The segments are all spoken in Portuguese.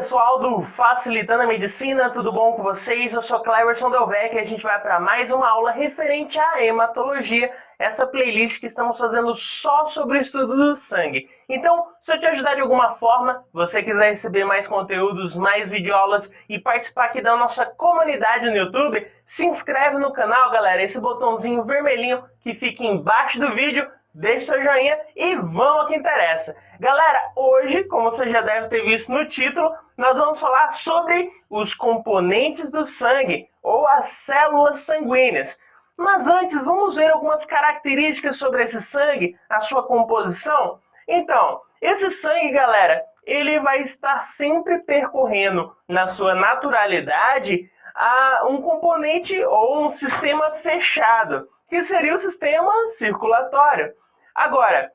pessoal do Facilitando a Medicina, tudo bom com vocês? Eu sou Cleverson Delvecq e a gente vai para mais uma aula referente à hematologia, essa playlist que estamos fazendo só sobre o estudo do sangue. Então, se eu te ajudar de alguma forma, você quiser receber mais conteúdos, mais videoaulas e participar aqui da nossa comunidade no YouTube, se inscreve no canal, galera, esse botãozinho vermelhinho que fica embaixo do vídeo. Deixe seu joinha e vamos ao que interessa. Galera, hoje, como você já deve ter visto no título, nós vamos falar sobre os componentes do sangue, ou as células sanguíneas. Mas antes, vamos ver algumas características sobre esse sangue, a sua composição. Então, esse sangue, galera, ele vai estar sempre percorrendo, na sua naturalidade, um componente ou um sistema fechado, que seria o sistema circulatório. Agora,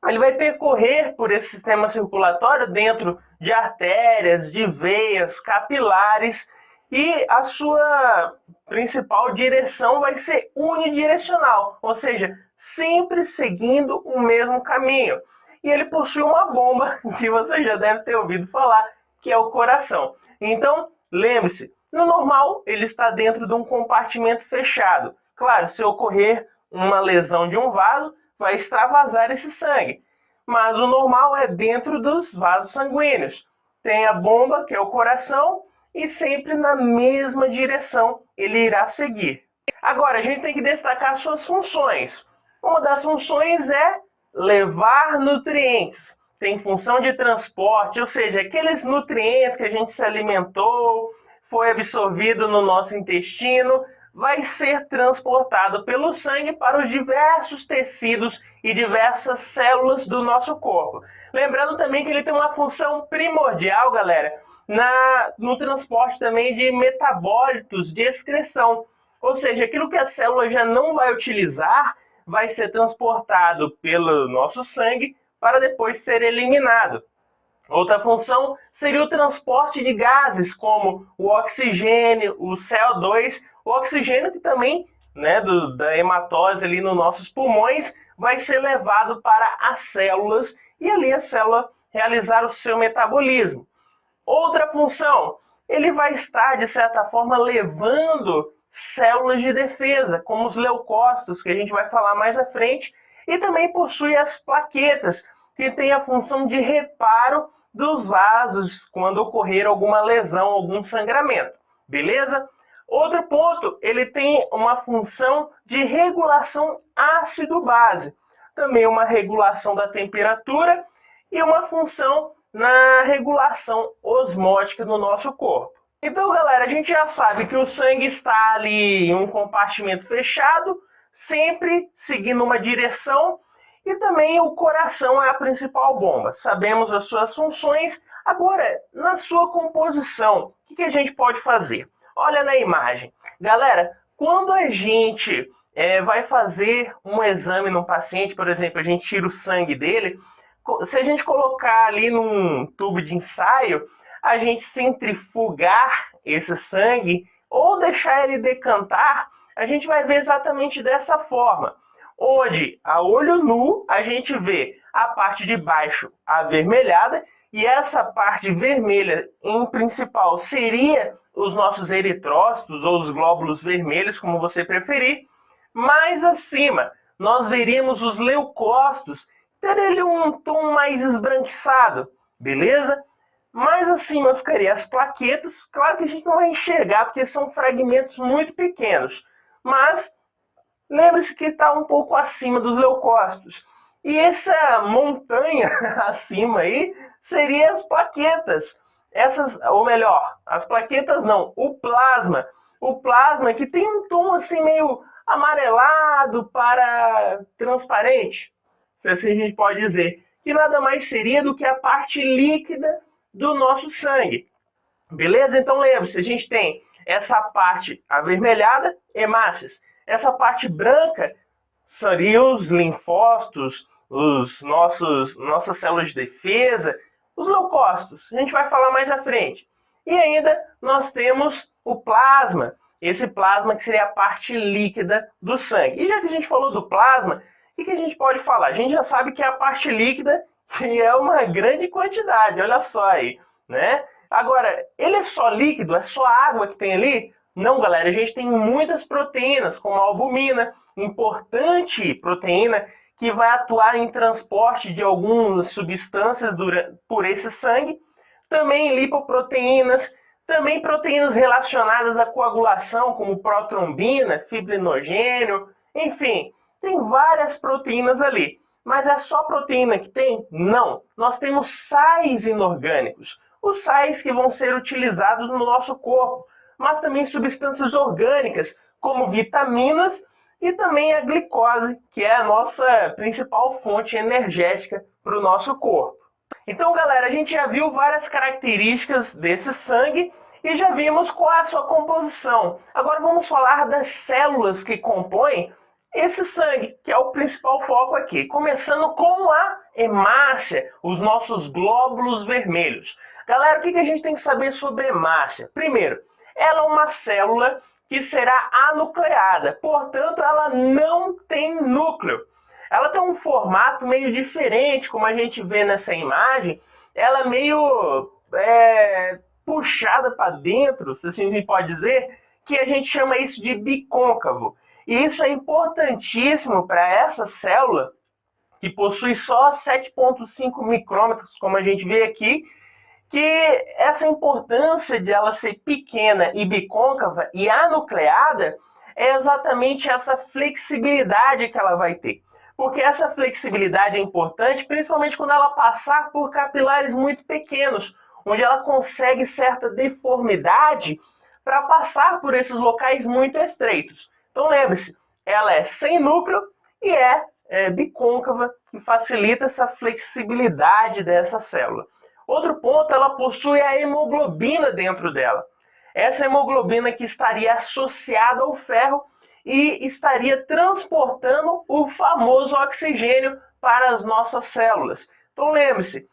ele vai percorrer por esse sistema circulatório dentro de artérias, de veias, capilares, e a sua principal direção vai ser unidirecional, ou seja, sempre seguindo o mesmo caminho. E ele possui uma bomba que você já deve ter ouvido falar, que é o coração. Então, lembre-se, no normal ele está dentro de um compartimento fechado. Claro, se ocorrer uma lesão de um vaso, vai extravasar esse sangue. Mas o normal é dentro dos vasos sanguíneos. Tem a bomba, que é o coração, e sempre na mesma direção ele irá seguir. Agora, a gente tem que destacar as suas funções. Uma das funções é levar nutrientes. Tem função de transporte, ou seja, aqueles nutrientes que a gente se alimentou, foi absorvido no nosso intestino, vai ser transportado pelo sangue para os diversos tecidos e diversas células do nosso corpo. Lembrando também que ele tem uma função primordial, galera, no transporte também de metabólitos de excreção. Ou seja, aquilo que a célula já não vai utilizar vai ser transportado pelo nosso sangue para depois ser eliminado. Outra função seria o transporte de gases, como o oxigênio, o CO2, o oxigênio que também, da hematose ali nos nossos pulmões, vai ser levado para as células e ali a célula realizar o seu metabolismo. Outra função, ele vai estar, de certa forma, levando células de defesa, como os leucócitos, que a gente vai falar mais à frente, e também possui as plaquetas, que tem a função de reparo dos vasos quando ocorrer alguma lesão, algum sangramento, beleza? Outro ponto, ele tem uma função de regulação ácido-base, também uma regulação da temperatura e uma função na regulação osmótica do nosso corpo. Então, galera, a gente já sabe que o sangue está ali em um compartimento fechado, sempre seguindo uma direção, e também o coração é a principal bomba. Sabemos as suas funções. Agora, na sua composição, o que a gente pode fazer? Olha na imagem. Galera, quando a gente vai fazer um exame num paciente, por exemplo, a gente tira o sangue dele, se a gente colocar ali num tubo de ensaio, a gente centrifugar esse sangue ou deixar ele decantar, a gente vai ver exatamente dessa forma. Onde, a olho nu, a gente vê a parte de baixo avermelhada, e essa parte vermelha, em principal, seria os nossos eritrócitos, ou os glóbulos vermelhos, como você preferir. Mais acima, nós veríamos os leucócitos, ter ele um tom mais esbranquiçado, beleza? Mais acima ficaria as plaquetas, claro que a gente não vai enxergar, porque são fragmentos muito pequenos, mas lembre-se que está um pouco acima dos leucócitos. E essa montanha acima aí seria as plaquetas. Ou melhor, as plaquetas não, o plasma. O plasma que tem um tom assim meio amarelado para transparente, se assim a gente pode dizer, que nada mais seria do que a parte líquida do nosso sangue. Beleza? Então lembre-se, a gente tem essa parte avermelhada, hemácias. Essa parte branca seriam os linfócitos, nossas células de defesa, os leucócitos. A gente vai falar mais à frente. E ainda nós temos o plasma. Esse plasma que seria a parte líquida do sangue. E já que a gente falou do plasma, o que a gente pode falar? A gente já sabe que é a parte líquida, que é uma grande quantidade, olha só aí, né? Agora, ele é só líquido? É só água que tem ali? Não, galera, a gente tem muitas proteínas, como a albumina, importante proteína que vai atuar em transporte de algumas substâncias por esse sangue. Também lipoproteínas, também proteínas relacionadas à coagulação, como protrombina, fibrinogênio, enfim, tem várias proteínas ali. Mas é só proteína que tem? Não. Nós temos sais inorgânicos, os sais que vão ser utilizados no nosso corpo, mas também substâncias orgânicas, como vitaminas e também a glicose, que é a nossa principal fonte energética para o nosso corpo. Então, galera, a gente já viu várias características desse sangue e já vimos qual é a sua composição. Agora vamos falar das células que compõem esse sangue, que é o principal foco aqui. Começando com a hemácia, os nossos glóbulos vermelhos. Galera, o que a gente tem que saber sobre a hemácia? Primeiro, ela é uma célula que será anucleada, portanto, ela não tem núcleo. Ela tem um formato meio diferente, como a gente vê nessa imagem. Ela é meio puxada para dentro, se assim a gente pode dizer, que a gente chama isso de bicôncavo. E isso é importantíssimo para essa célula, que possui só 7,5 micrômetros, como a gente vê aqui, que essa importância de ela ser pequena e bicôncava e anucleada é exatamente essa flexibilidade que ela vai ter. Porque essa flexibilidade é importante, principalmente quando ela passar por capilares muito pequenos, onde ela consegue certa deformidade para passar por esses locais muito estreitos. Então lembre-se, ela é sem núcleo e é bicôncava, que facilita essa flexibilidade dessa célula. Outro ponto, ela possui a hemoglobina dentro dela. Essa hemoglobina que estaria associada ao ferro e estaria transportando o famoso oxigênio para as nossas células. Então lembre-se,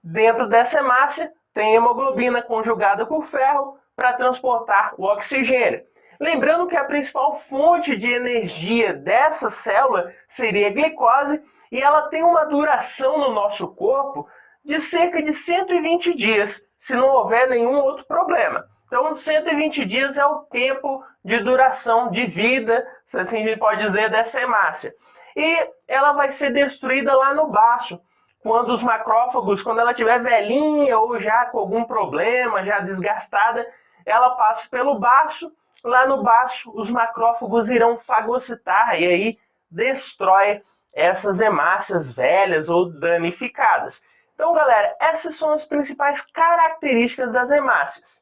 dentro dessa hemácia tem hemoglobina conjugada com ferro para transportar o oxigênio. Lembrando que a principal fonte de energia dessa célula seria a glicose e ela tem uma duração no nosso corpo de cerca de 120 dias, se não houver nenhum outro problema. Então, 120 dias é o tempo de duração de vida, se assim a gente pode dizer, dessa hemácia. E ela vai ser destruída lá no baço, quando os macrófagos, quando ela estiver velhinha ou já com algum problema, já desgastada, ela passa pelo baço. Lá no baço, os macrófagos irão fagocitar e aí destrói essas hemácias velhas ou danificadas. Então, galera, essas são as principais características das hemácias.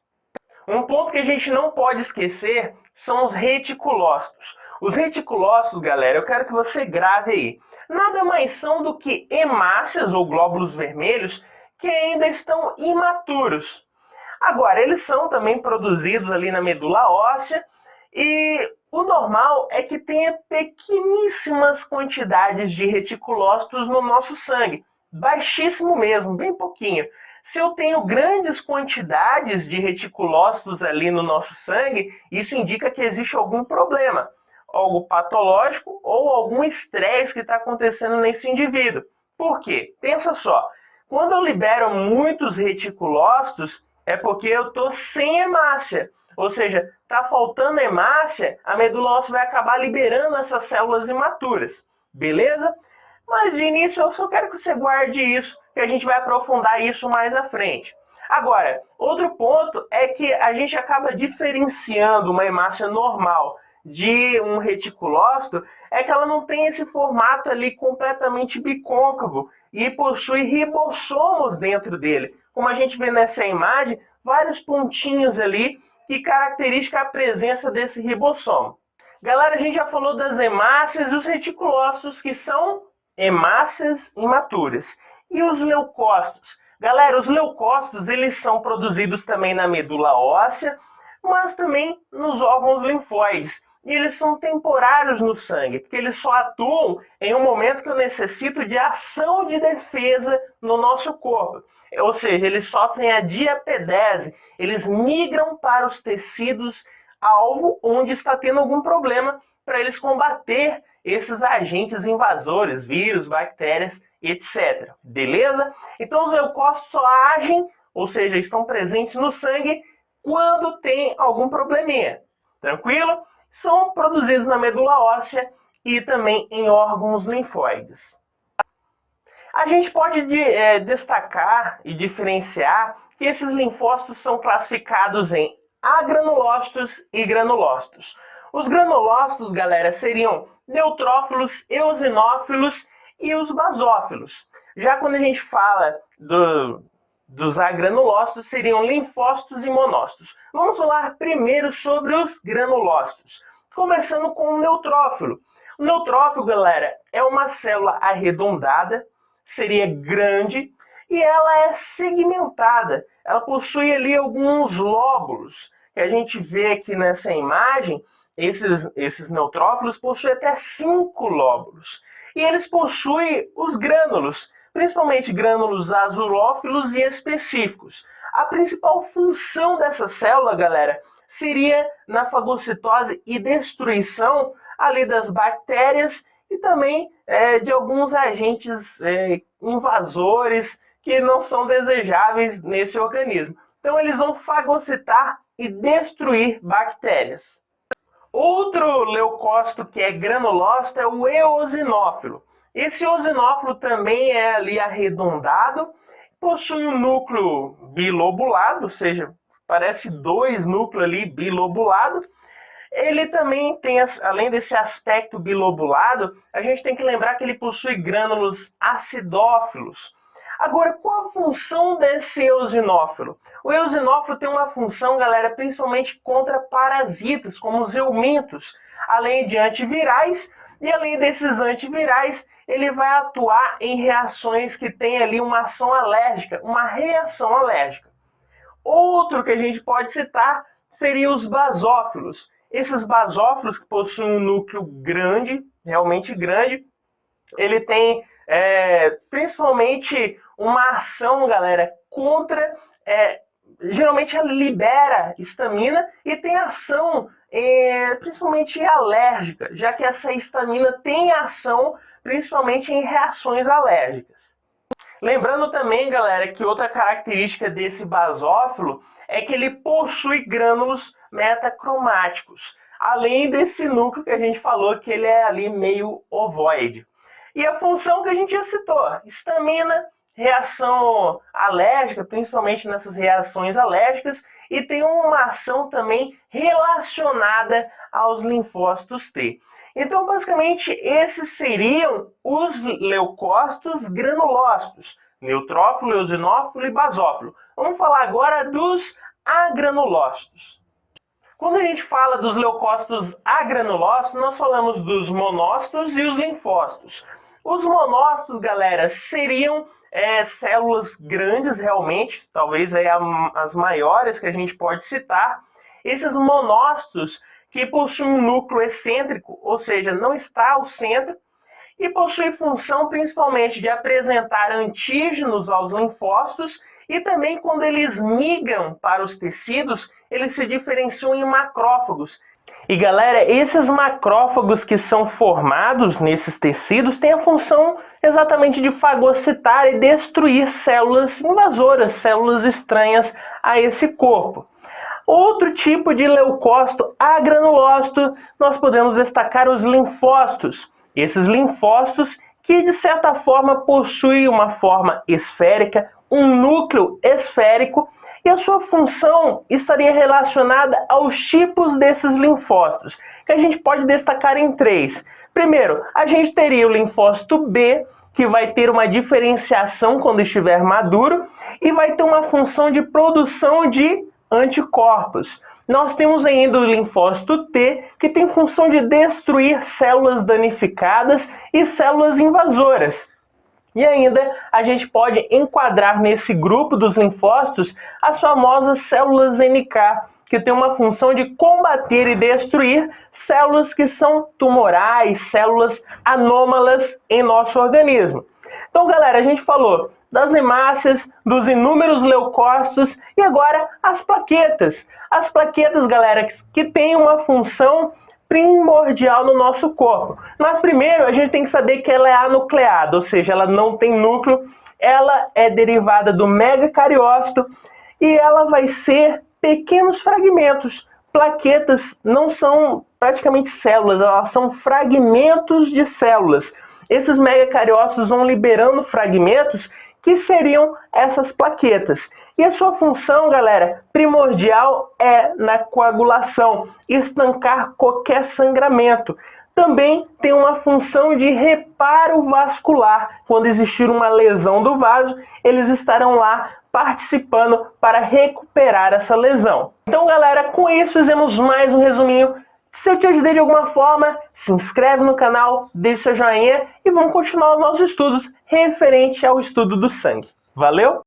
Um ponto que a gente não pode esquecer são os reticulócitos. Os reticulócitos, galera, eu quero que você grave aí. Nada mais são do que hemácias ou glóbulos vermelhos que ainda estão imaturos. Agora, eles são também produzidos ali na medula óssea e o normal é que tenha pequeníssimas quantidades de reticulócitos no nosso sangue. Baixíssimo mesmo, bem pouquinho. Se eu tenho grandes quantidades de reticulócitos ali no nosso sangue, isso indica que existe algum problema, algo patológico ou algum estresse que está acontecendo nesse indivíduo. Por quê? Pensa só, quando eu libero muitos reticulócitos, é porque eu estou sem hemácia. Ou seja, está faltando hemácia, a medula óssea vai acabar liberando essas células imaturas. Beleza? Mas de início eu só quero que você guarde isso, que a gente vai aprofundar isso mais à frente. Agora, outro ponto é que a gente acaba diferenciando uma hemácia normal de um reticulócito, é que ela não tem esse formato ali completamente bicôncavo e possui ribossomos dentro dele. Como a gente vê nessa imagem, vários pontinhos ali que caracterizam a presença desse ribossomo. Galera, a gente já falou das hemácias e os reticulócitos, que são hemácias imaturas. E os leucócitos? Galera, os leucócitos, eles são produzidos também na medula óssea, mas também nos órgãos linfóides. E eles são temporários no sangue, porque eles só atuam em um momento que eu necessito de ação de defesa no nosso corpo. Ou seja, eles sofrem a diapedese, eles migram para os tecidos alvo onde está tendo algum problema para eles combater esses agentes invasores, vírus, bactérias, etc. Beleza? Então os leucócitos só agem ou seja, estão presentes no sangue quando tem algum probleminha. Tranquilo? São produzidos na medula óssea e também em órgãos linfóides. A gente pode destacar e diferenciar que esses linfócitos são classificados em agranulócitos e granulócitos. Os granulócitos, galera, seriam neutrófilos, eosinófilos e os basófilos. Já quando a gente fala dos agranulócitos, seriam linfócitos e monócitos. Vamos falar primeiro sobre os granulócitos, começando com o neutrófilo. O neutrófilo, galera, é uma célula arredondada, seria grande, e ela é segmentada. Ela possui ali alguns lóbulos, que a gente vê aqui nessa imagem. Esses neutrófilos possuem até 5 lóbulos. E eles possuem os grânulos, principalmente grânulos azulófilos e específicos. A principal função dessa célula, galera, seria na fagocitose e destruição ali das bactérias e também de alguns agentes invasores que não são desejáveis nesse organismo. Então eles vão fagocitar e destruir bactérias. Outro leucócito que é granulócito é o eosinófilo. Esse eosinófilo também é ali arredondado, possui um núcleo bilobulado, ou seja, parece 2 núcleos ali bilobulados. Ele também tem, além desse aspecto bilobulado, a gente tem que lembrar que ele possui grânulos acidófilos. Agora, qual a função desse eosinófilo? O eosinófilo tem uma função, galera, principalmente contra parasitas, como os eumintos, além de antivirais, e além desses antivirais, ele vai atuar em reações que têm ali uma ação alérgica, uma reação alérgica. Outro que a gente pode citar seria os basófilos. Esses basófilos que possuem um núcleo grande, realmente grande, ele tem principalmente uma ação, galera, contra, geralmente ela libera histamina e tem ação principalmente alérgica, já que essa histamina tem ação principalmente em reações alérgicas. Lembrando também, galera, que outra característica desse basófilo é que ele possui grânulos metacromáticos, além desse núcleo que a gente falou que ele é ali meio ovoide. E a função que a gente já citou, histamina, reação alérgica, principalmente nessas reações alérgicas, e tem uma ação também relacionada aos linfócitos T. Então, basicamente, esses seriam os leucócitos granulócitos, neutrófilo, eosinófilo e basófilo. Vamos falar agora dos agranulócitos. Quando a gente fala dos leucócitos agranulócitos, nós falamos dos monócitos e os linfócitos. Os monócitos, galera, seriam células grandes realmente, talvez as maiores que a gente pode citar. Esses monócitos que possuem um núcleo excêntrico, ou seja, não está ao centro, e possui função principalmente de apresentar antígenos aos linfócitos, e também quando eles migram para os tecidos, eles se diferenciam em macrófagos. E galera, esses macrófagos que são formados nesses tecidos têm a função exatamente de fagocitar e destruir células invasoras, células estranhas a esse corpo. Outro tipo de leucócito agranulócito, nós podemos destacar os linfócitos. Esses linfócitos que de certa forma possuem uma forma esférica, um núcleo esférico, e a sua função estaria relacionada aos tipos desses linfócitos, que a gente pode destacar em 3. Primeiro, a gente teria o linfócito B, que vai ter uma diferenciação quando estiver maduro, e vai ter uma função de produção de anticorpos. Nós temos ainda o linfócito T, que tem função de destruir células danificadas e células invasoras. E ainda a gente pode enquadrar nesse grupo dos linfócitos as famosas células NK, que tem uma função de combater e destruir células que são tumorais, células anômalas em nosso organismo. Então, galera, a gente falou das hemácias, dos inúmeros leucócitos e agora as plaquetas. As plaquetas, galera, que têm uma função primordial no nosso corpo. Mas primeiro a gente tem que saber que ela é anucleada, ou seja, ela não tem núcleo ela é derivada do megacariócito e ela vai ser pequenos fragmentos. Plaquetas não são praticamente células, elas são fragmentos de células. Esses megacariócitos vão liberando fragmentos que seriam essas plaquetas. E a sua função, galera, primordial é na coagulação, estancar qualquer sangramento. Também tem uma função de reparo vascular. Quando existir uma lesão do vaso, eles estarão lá participando para recuperar essa lesão. Então, galera, com isso fizemos mais um resuminho. Se eu te ajudei de alguma forma, se inscreve no canal, deixa seu joinha e vamos continuar os nossos estudos referente ao estudo do sangue. Valeu?